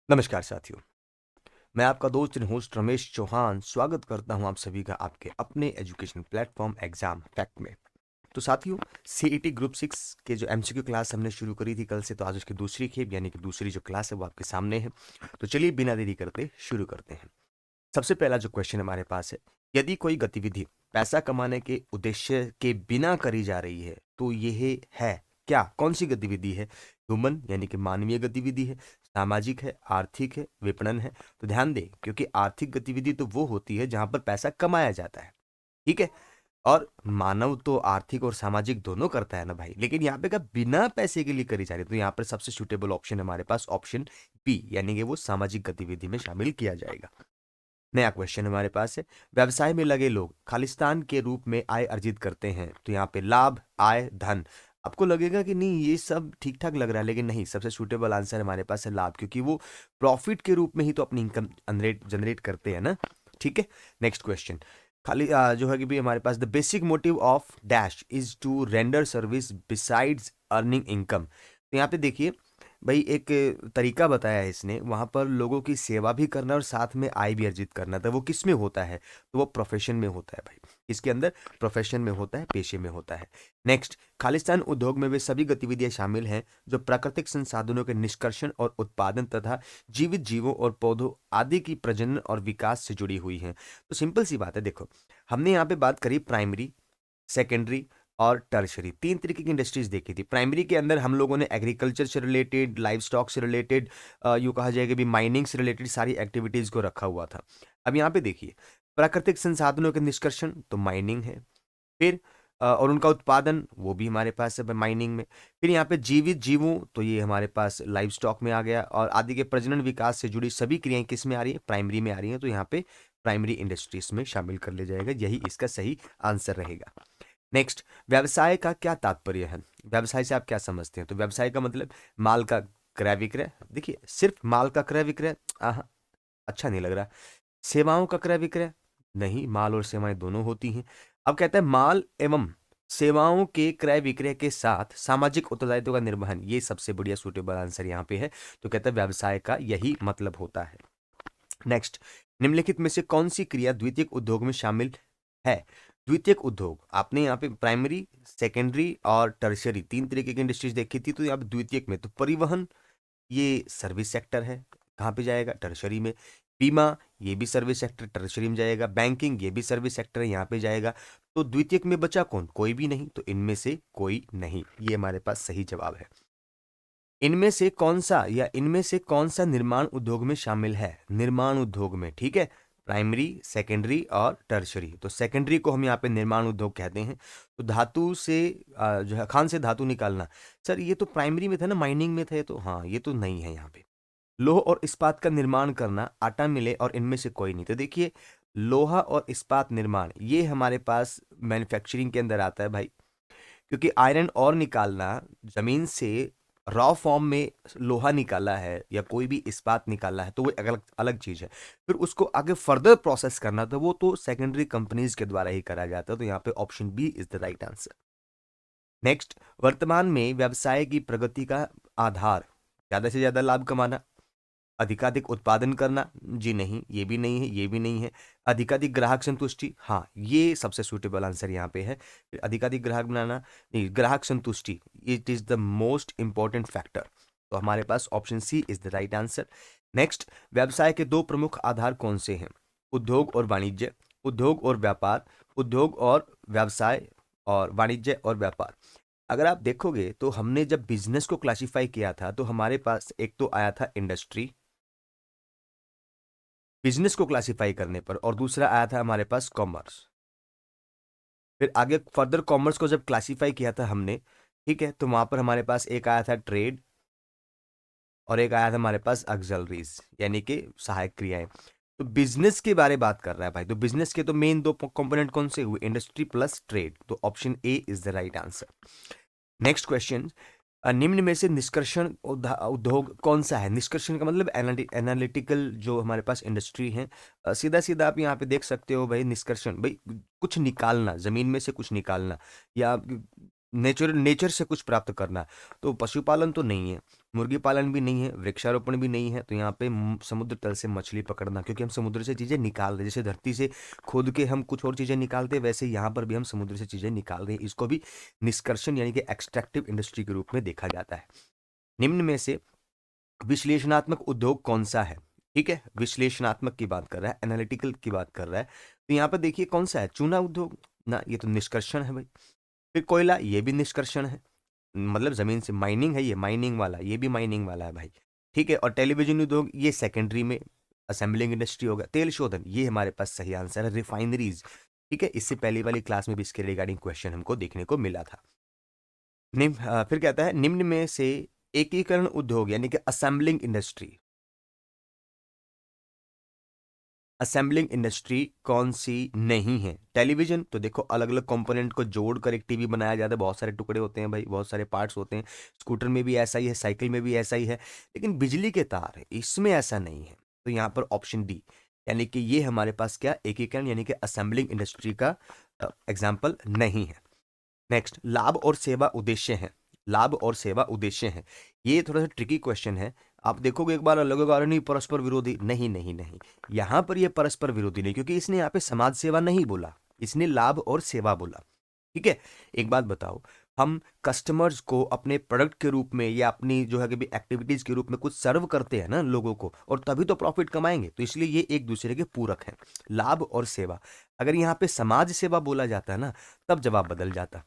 नमस्कार साथियों। मैं आपका दोस्त एंड होस्ट रमेश चौहान स्वागत करता हूं आप सभी का आपके अपने एजुकेशन प्लेटफॉर्म एग्जाम फैक्ट में। तो साथियों, सीईटी ग्रुप 6 के जो एमसीक्यू क्लास हमने शुरू करी थी कल से, तो आज उसकी दूसरी खेप यानी कि दूसरी जो क्लास है वो आपके सामने है। तो चलिए बिना देरी करते शुरू करते हैं। सबसे पहला जो क्वेश्चन हमारे पास है, यदि कोई गतिविधि पैसा कमाने के उद्देश्य के बिना करी जा रही है तो यह है क्या? कौन सी गतिविधि है? ह्यूमन यानी कि मानवीय गतिविधि है, सामाजिक है, आर्थिक है, विपणन है? तो ध्यान दें, क्योंकि आर्थिक गतिविधि तो वो होती है जहां पर पैसा कमाया जाता है, ठीक है। और मानव तो आर्थिक और सामाजिक दोनों करता है ना भाई, लेकिन यहाँ पे का बिना पैसे के लिए करी जा रही है, तो यहाँ पर सबसे सुटेबल ऑप्शन हमारे पास ऑप्शन बी यानी कि वो सामाजिक गतिविधि में शामिल किया जाएगा। नया क्वेश्चन हमारे पास है, व्यवसाय में लगे लोग खालिस्तान के रूप में आय अर्जित करते हैं, तो यहाँ पे लाभ, आय, धन। आपको लगेगा कि नहीं ये सब ठीक ठाक लग रहा है, लेकिन नहीं, सबसे सूटेबल आंसर हमारे पास है लाभ, क्योंकि वो प्रॉफिट के रूप में ही तो अपनी इनकम जनरेट करते हैं ना। ठीक है। नेक्स्ट क्वेश्चन, खाली जो है कि भी हमारे पास the basic motive of dash is to render service besides earning income. तो यहाँ पे देखिए भाई, एक तरीका बताया है इसने, वहां पर लोगों की सेवा भी करना और साथ में आय भी अर्जित करना था। वो किस में होता है? तो वो प्रोफेशन में होता है भाई। इसके अंदर प्रोफेशन में होता है, पेशे में होता है। नेक्स्ट, खालिस्तान उद्योग में वे सभी गतिविधियां शामिल हैं जो प्राकृतिक संसाधनों के निष्कर्षण और उत्पादन तथा जीवित जीवों और पौधों आदि की प्रजनन और विकास से जुड़ी हुई हैं। तो सिंपल सी बात है, देखो हमने यहाँ पे बात करी प्राइमरी, सेकेंडरी और टर्शरी, तीन तरीके की इंडस्ट्रीज देखी थी। प्राइमरी के अंदर हम लोगों ने एग्रीकल्चर से रिलेटेड, लाइव स्टॉक से रिलेटेड, यूँ कहा जाए कि भी माइनिंग से रिलेटेड सारी एक्टिविटीज को रखा हुआ था। अब यहाँ पे देखिए, प्राकृतिक संसाधनों के निष्कर्षण तो माइनिंग है, फिर और उनका उत्पादन वो भी हमारे पास है माइनिंग में। फिर यहाँ पे जीवित जीवों, तो ये हमारे पास लाइव स्टॉक में आ गया, और आदि के प्रजनन विकास से जुड़ी सभी क्रियाएं किस में आ रही है? प्राइमरी में आ रही है। तो यहाँ पे प्राइमरी इंडस्ट्रीज में शामिल कर लिया जाएगा, यही इसका सही आंसर रहेगा। नेक्स्ट, व्यवसाय का क्या तात्पर्य है? व्यवसाय से आप क्या समझते हैं? तो व्यवसाय का मतलब माल का क्रय विक्रय। देखिए, सिर्फ माल का क्रय विक्रय अच्छा नहीं लग रहा। सेवाओं का क्रय विक्रय, नहीं, माल और सेवाएं दोनों होती हैं। अब कहता है माल एवं सेवाओं के क्रय विक्रय के साथ सामाजिक उत्तरदायित्व का निर्वहन, ये सबसे बढ़िया सूटेबल आंसर यहाँ पे है। तो कहता है व्यवसाय का यही मतलब होता है। नेक्स्ट, निम्नलिखित में से कौन सी क्रिया द्वितीयक उद्योग में शामिल है? द्वितीयक उद्योग, आपने यहाँ पे प्राइमरी, सेकेंडरी और टर्शियरी तीन तरीके की इंडस्ट्रीज देखी थी, तो यहाँ पे द्वितीयक में तो परिवहन, ये सर्विस सेक्टर है, कहाँ पे जाएगा? टर्शरी में। बीमा, ये भी सर्विस सेक्टर, टर्शरी में जाएगा। बैंकिंग, ये भी सर्विस सेक्टर है, यहाँ पे जाएगा। तो द्वितीयक में बचा कौन? कोई भी नहीं, तो इनमें से कोई नहीं, ये हमारे पास सही जवाब है। इनमें से कौन सा या इनमें से कौन सा निर्माण उद्योग में शामिल है? निर्माण उद्योग में, ठीक है। प्राइमरी, सेकेंडरी और टर्शरी, तो सेकेंडरी को हम यहाँ पे निर्माण उद्योग कहते हैं। तो धातु से जो है खान से धातु निकालना, सर ये तो प्राइमरी में था ना, माइनिंग में थे, तो हाँ ये तो नहीं है यहाँ पे। लोह और इस्पात का निर्माण करना, आटा मिले, और इनमें से कोई नहीं। तो देखिए, लोहा और इस्पात निर्माण ये हमारे पास मैन्युफैक्चरिंग के अंदर आता है भाई, क्योंकि आयरन और निकालना, जमीन से रॉ फॉर्म में लोहा निकाला है या कोई भी इस्पात निकाला है, तो वो अलग अलग चीज है। फिर उसको आगे फर्दर प्रोसेस करना, तो वो तो सेकेंडरी कंपनीज के द्वारा ही करा जाता है। तो यहाँ पे option B is the right answer. Next, वर्तमान में व्यवसाय की प्रगति का आधार ज्यादा से ज्यादा लाभ कमाना, अधिकाधिक उत्पादन करना, जी नहीं, ये भी नहीं है, ये भी नहीं है। अधिकाधिक ग्राहक संतुष्टि, हाँ ये सबसे सूटेबल आंसर यहाँ पे है। अधिकाधिक ग्राहक बनाना नहीं, ग्राहक संतुष्टि it is the most important factor. तो हमारे पास option C is the right answer. Next, व्यवसाय के दो प्रमुख आधार कौन से हैं? उद्योग और वाणिज्य, उद्योग और व्यापार, उद्योग और व्यवसाय, और वाणिज्य और व्यापार। अगर आप देखोगे तो हमने जब बिजनेस को क्लासिफाई किया था, तो हमारे पास एक तो आया था इंडस्ट्री बिजनेस को क्लासिफाई करने पर, और दूसरा आया था हमारे पास कॉमर्स। फिर आगे फर्दर कॉमर्स को जब क्लासिफाई किया था हमने, ठीक है, तो वहां पर हमारे पास एक आया था ट्रेड, और एक आया था हमारे पास ऑक्सिलरीज यानी कि सहायक क्रियाएं। तो बिजनेस के बारे बात कर रहा है भाई, तो बिजनेस के तो मेन दो कंपोनेंट कौन से हुए? इंडस्ट्री प्लस ट्रेड, तो option A is the right answer. Next question, निम्न में से निष्कर्षण उद्योग कौन सा है? निष्कर्षण का मतलब एनालिटिकल जो हमारे पास इंडस्ट्री है। सीधा सीधा आप यहाँ पे देख सकते हो भाई, निष्कर्षण भाई कुछ निकालना, जमीन में से कुछ निकालना, या नेचर नेचर से कुछ प्राप्त करना। तो पशुपालन तो नहीं है, मुर्गी पालन भी नहीं है, वृक्षारोपण भी नहीं है, तो यहाँ पे समुद्र तल से मछली पकड़ना, क्योंकि हम समुद्र से चीजें निकाल रहे हैं, जैसे धरती से खोद के हम कुछ और चीजें निकालते हैं, वैसे यहाँ पर भी हम समुद्र से चीजें निकाल रहे हैं। इसको भी निष्कर्षण यानी कि एक्सट्रैक्टिव इंडस्ट्री के रूप में देखा जाता है। निम्न में से विश्लेषणात्मक उद्योग कौन सा है? ठीक है, विश्लेषणात्मक की बात कर रहा है, एनालिटिकल की बात कर रहा है, तो यहाँ पर देखिए कौन सा है, चूना उद्योग ना, ये तो निष्कर्षण है भाई। फिर कोयला, ये भी निष्कर्षण है, मतलब जमीन से माइनिंग है, ये माइनिंग वाला, ये भी माइनिंग वाला है भाई। ठीक है, और टेलीविजन उद्योग ये सेकेंडरी में असेंबलिंग इंडस्ट्री होगा। तेल शोधन, ये हमारे पास सही आंसर है, रिफाइनरीज। ठीक है, इससे पहली वाली क्लास में भी इसके रिगार्डिंग क्वेश्चन हमको देखने को मिला था। फिर कहता है निम्न में से एकीकरण उद्योग यानी कि असेंबलिंग इंडस्ट्री, असेंबलिंग इंडस्ट्री कौन सी नहीं है? टेलीविजन, तो देखो अलग अलग कंपोनेंट को जोड़कर एक टीवी बनाया जाता है, बहुत सारे टुकड़े होते हैं भाई, बहुत सारे पार्ट्स होते हैं। स्कूटर में भी ऐसा ही है, साइकिल में भी ऐसा ही है, लेकिन बिजली के तार इसमें ऐसा नहीं है। तो यहाँ पर ऑप्शन डी यानी कि ये हमारे पास क्या, एकीकरण यानी कि असेंबलिंग इंडस्ट्री का एग्जाम्पल नहीं है। नेक्स्ट, लाभ और सेवा उद्देश्य है, लाभ और सेवा उद्देश्य है, ये थोड़ा सा ट्रिकी क्वेश्चन है। आप देखोगे एक बार लगेगा अरे नहीं परस्पर विरोधी, नहीं नहीं नहीं, यहां पर ये परस्पर विरोधी नहीं, क्योंकि इसने यहाँ पे समाज सेवा नहीं बोला, इसने लाभ और सेवा बोला। ठीक है, एक बात बताओ, हम कस्टमर्स को अपने प्रोडक्ट के रूप में या अपनी जो है कि एक्टिविटीज के रूप में कुछ सर्व करते हैं ना लोगों को, और तभी तो प्रॉफिट कमाएंगे, तो इसलिए ये एक दूसरे के पूरक हैं, लाभ और सेवा। अगर यहाँ पे समाज सेवा बोला जाता है ना, तब जवाब बदल जाता।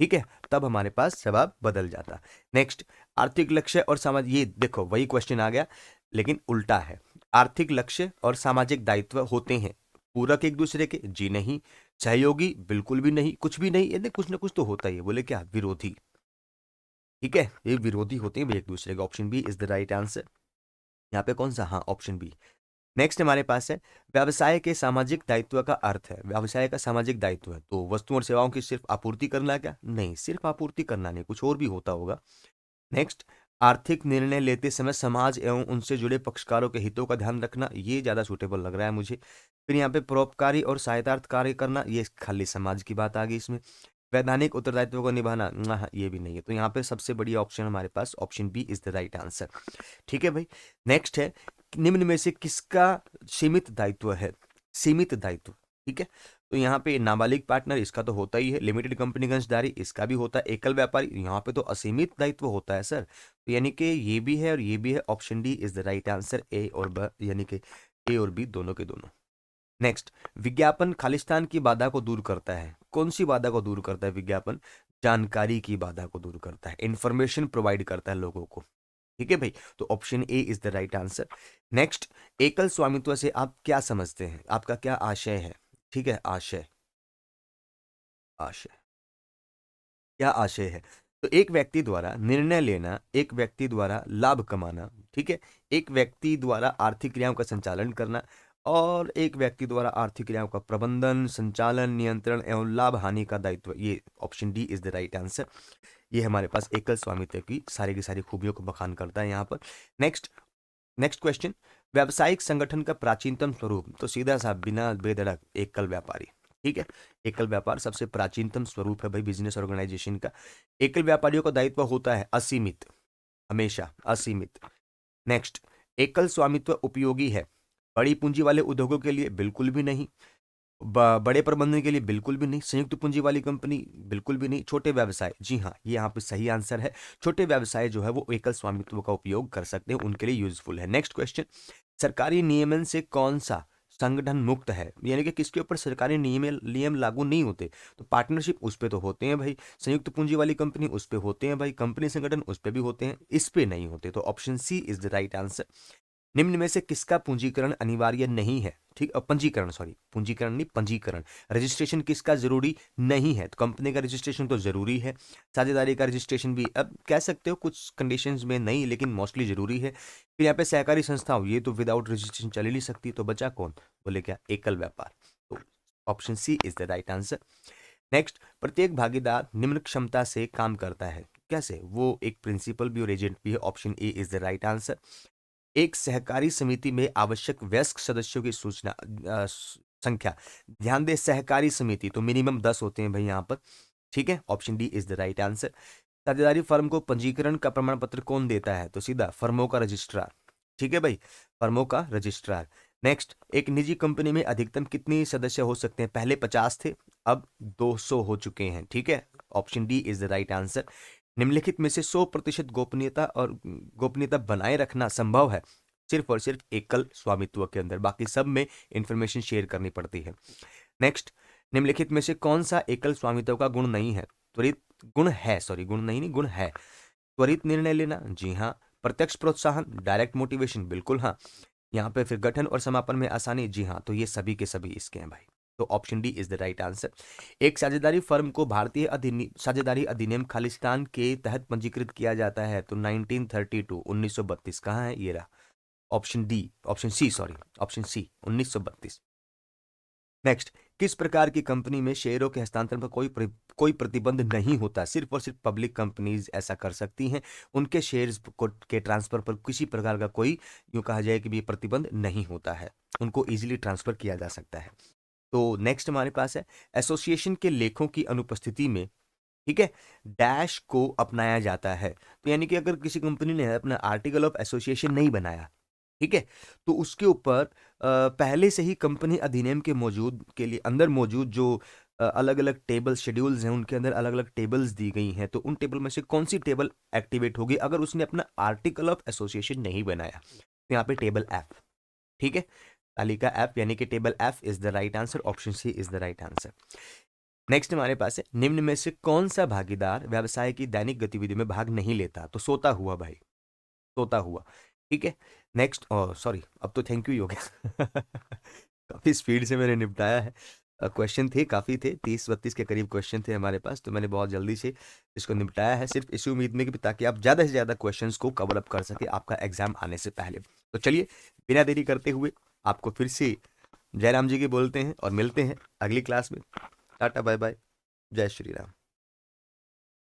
ठीक है, तब हमारे पास जवाब बदल जाता। नेक्स्ट, आर्थिक लक्ष्य और समाज, ये देखो वही क्वेश्चन आ गया लेकिन उल्टा है। आर्थिक लक्ष्य और सामाजिक दायित्व होते हैं पूरक एक दूसरे के? जी नहीं। सहयोगी? बिल्कुल भी नहीं, कुछ भी नहीं, ये कुछ ना कुछ तो होता ही है, बोले क्या, विरोधी। ठीक है, ये विरोधी होते हैं भी एक दूसरे के। Option B is the right answer. यहाँ पे कौन सा, हाँ ऑप्शन बी। नेक्स्ट हमारे पास है व्यवसाय के सामाजिक दायित्व का अर्थ है, व्यवसाय का सामाजिक दायित्व है तो वस्तुओं और सेवाओं की सिर्फ आपूर्ति करना, क्या? नहीं, सिर्फ आपूर्ति करना नहीं, कुछ और भी होता होगा। नेक्स्ट, आर्थिक निर्णय लेते समय समाज एवं उनसे जुड़े पक्षकारों के हितों का ध्यान रखना, ये ज्यादा सूटेबल लग रहा है मुझे। फिर यहाँ पे परोपकारी और सहायतार्थ कार्य करना, ये खाली समाज की बात आ गई इसमें। वैधानिक उत्तरदायित्व को निभाना, ये भी नहीं है, तो यहाँ पे सबसे बढ़िया ऑप्शन हमारे पास option B is the right answer. ठीक है भाई। नेक्स्ट है, निम्न में से किसका सीमित दायित्व है? सीमित दायित्व, ठीक है, तो यहाँ पे नाबालिग पार्टनर, इसका तो होता ही है। लिमिटेड कंपनी का अंशधारी, इसका भी होता है। एकल व्यापारी, यहाँ पे तो असीमित दायित्व होता है सर, तो यानी कि ये भी है और ये भी है। Option D is the right answer, A और ब, यानी कि ए और बी दोनों के दोनों। नेक्स्ट, विज्ञापन खालिस्तान की बाधा को दूर करता है, कौन सी बाधा को दूर करता है विज्ञापन? जानकारी की बाधा को दूर करता है, इंफॉर्मेशन प्रोवाइड करता है लोगों को। ठीक है भाई, तो option A is the right answer. Next, एकल स्वामित्व से आप क्या समझते हैं, आपका क्या आशय है? ठीक है, आशय, आशय, क्या आशय है? तो एक व्यक्ति द्वारा निर्णय लेना, एक व्यक्ति द्वारा लाभ कमाना, ठीक है, एक व्यक्ति द्वारा आर्थिक क्रियाओं का संचालन करना, और एक व्यक्ति द्वारा आर्थिक क्रियाओं का प्रबंधन, संचालन, नियंत्रण एवं लाभ हानि का दायित्व, ये option D is the right answer. ये हमारे पास एकल स्वामित्व की सारी खूबियों को बखान करता है यहाँ पर। नेक्स्ट, नेक्स्ट क्वेश्चन, व्यावसायिक संगठन का प्राचीनतम स्वरूप, तो सीधा सा बिना बेधड़क एकल व्यापारी। ठीक है, एकल व्यापार सबसे प्राचीनतम स्वरूप है भाई बिजनेस ऑर्गेनाइजेशन का। एकल व्यापारियों का दायित्व होता है असीमित, हमेशा असीमित। नेक्स्ट, एकल स्वामित्व उपयोगी है बड़ी पूंजी वाले उद्योगों के लिए? बिल्कुल भी नहीं। बड़े प्रबंधन के लिए? बिल्कुल भी नहीं। संयुक्त पूंजी वाली कंपनी? बिल्कुल भी नहीं। छोटे व्यवसाय? जी हाँ, ये यहाँ पे सही आंसर है। छोटे व्यवसाय जो है वो एकल स्वामित्व का उपयोग कर सकते हैं, उनके लिए यूजफुल है। नेक्स्ट क्वेश्चन, सरकारी नियमन से कौन सा संगठन मुक्त है, यानी कि किसके ऊपर सरकारी नियम लागू नहीं होते? तो पार्टनरशिप उस पे तो होते हैं भाई, संयुक्त पूंजी वाली कंपनी उस पे होते हैं भाई, कंपनी संगठन उस पे भी होते हैं, इस पे नहीं होते, तो option C is the right answer. निम्न में से किसका पूंजीकरण अनिवार्य नहीं है? ठीक, पंजीकरण, सॉरी पूंजीकरण नहीं, पंजीकरण, रजिस्ट्रेशन किसका जरूरी नहीं है? तो कंपनी का रजिस्ट्रेशन तो जरूरी है, साझेदारी का रजिस्ट्रेशन भी अब कह सकते हो कुछ कंडीशंस में नहीं, लेकिन मोस्टली जरूरी है। फिर यहाँ पे सहकारी संस्थाओं, ये तो विदाउट रजिस्ट्रेशन चल ही नहीं सकती, तो बचा कौन, बोले क्या, एकल व्यापार, तो option C is the right answer. Next, प्रत्येक भागीदार निम्न क्षमता से काम करता है, कैसे? वो एक प्रिंसिपल भी और एजेंट भी है, option A is the right answer. एक सहकारी समिति में आवश्यक वयस्क सदस्यों की सूचना संख्या, ध्यान दे सहकारी समिति तो मिनिमम 10 होते हैं भाई यहाँ पर। ठीक है, option D is the right answer. साझेदारी फर्म को पंजीकरण का प्रमाण पत्र कौन देता है? तो सीधा फर्मों का रजिस्ट्रार। ठीक है भाई, फर्मों का रजिस्ट्रार। नेक्स्ट, एक निजी कंपनी में अधिकतम कितने सदस्य हो सकते हैं? पहले 50 थे, अब 200 हो चुके हैं। ठीक है, option D is the right answer. निम्नलिखित में से 100% गोपनीयता बनाए रखना संभव है सिर्फ और सिर्फ एकल स्वामित्व के अंदर, बाकी सब में इंफॉर्मेशन शेयर करनी पड़ती है। नेक्स्ट, निम्नलिखित में से कौन सा एकल स्वामित्व का गुण नहीं है? त्वरित गुण है, सॉरी गुण नहीं गुण है। त्वरित निर्णय लेना, जी हाँ। प्रत्यक्ष प्रोत्साहन, डायरेक्ट मोटिवेशन, बिल्कुल हाँ। यहाँ पे फिर गठन और समापन में आसानी, जी हाँ। तो ये सभी के सभी इसके हैं भाई, तो option D is the right answer. एक साझेदारी फर्म को भारतीय साझेदारी अधिनियम खालिस्तान के तहत पंजीकृत किया जाता है, तो 1932 1932 कहाँ है? ये रहा, option D, option C, sorry option C 1932। Next, किस प्रकार की कंपनी में शेयरों के हस्तांतरण पर कोई प्रतिबंध नहीं होता? सिर्फ और सिर्फ पब्लिक कंपनीज ऐसा कर सकती हैं, उनके शेयर्स के ट्रांसफर पर किसी प्रकार का कोई, यूं कहा जाए कि भी प्रतिबंध नहीं होता है, उनको इजीली ट्रांसफर किया जा सकता है। तो नेक्स्ट हमारे पास है, एसोसिएशन के लेखों की अनुपस्थिति में, ठीक है, डैश को अपनाया जाता है। तो यानी कि अगर किसी कंपनी ने अपना आर्टिकल ऑफ एसोसिएशन नहीं बनाया, ठीक है, तो उसके ऊपर पहले से ही कंपनी अधिनियम के मौजूद के लिए अंदर मौजूद जो अलग अलग टेबल शेड्यूल्स हैं, उनके अंदर अलग अलग टेबल्स दी गई हैं, तो उन टेबल में से कौन सी टेबल एक्टिवेट होगी अगर उसने अपना आर्टिकल ऑफ एसोसिएशन नहीं बनाया? तो यहाँ पे टेबल एफ, ठीक है, तालिका एफ यानी कि table F is the right answer, option C is the right answer. Next हमारे पास है, निम्न में से कौन सा भागीदार व्यवसाय की दैनिक गतिविधि में भाग नहीं लेता? तो सोता हुआ भाई, सोता हुआ। ठीक है, नेक्स्ट, सॉरी अब तो थैंक यू ही हो गया काफी स्पीड से मैंने निपटाया है। क्वेश्चन थे, काफ़ी थे, 30-32 के करीब क्वेश्चन थे हमारे पास, तो मैंने बहुत जल्दी से इसको निपटाया है, सिर्फ इसी उम्मीद में कि ताकि आप ज़्यादा से ज़्यादा क्वेश्चंस को कवर अप कर सके आपका एग्जाम आने से पहले। तो चलिए बिना देरी करते हुए आपको फिर से जयराम जी के बोलते हैं और मिलते हैं अगली क्लास में। टाटा बाय बाय, जय श्री राम।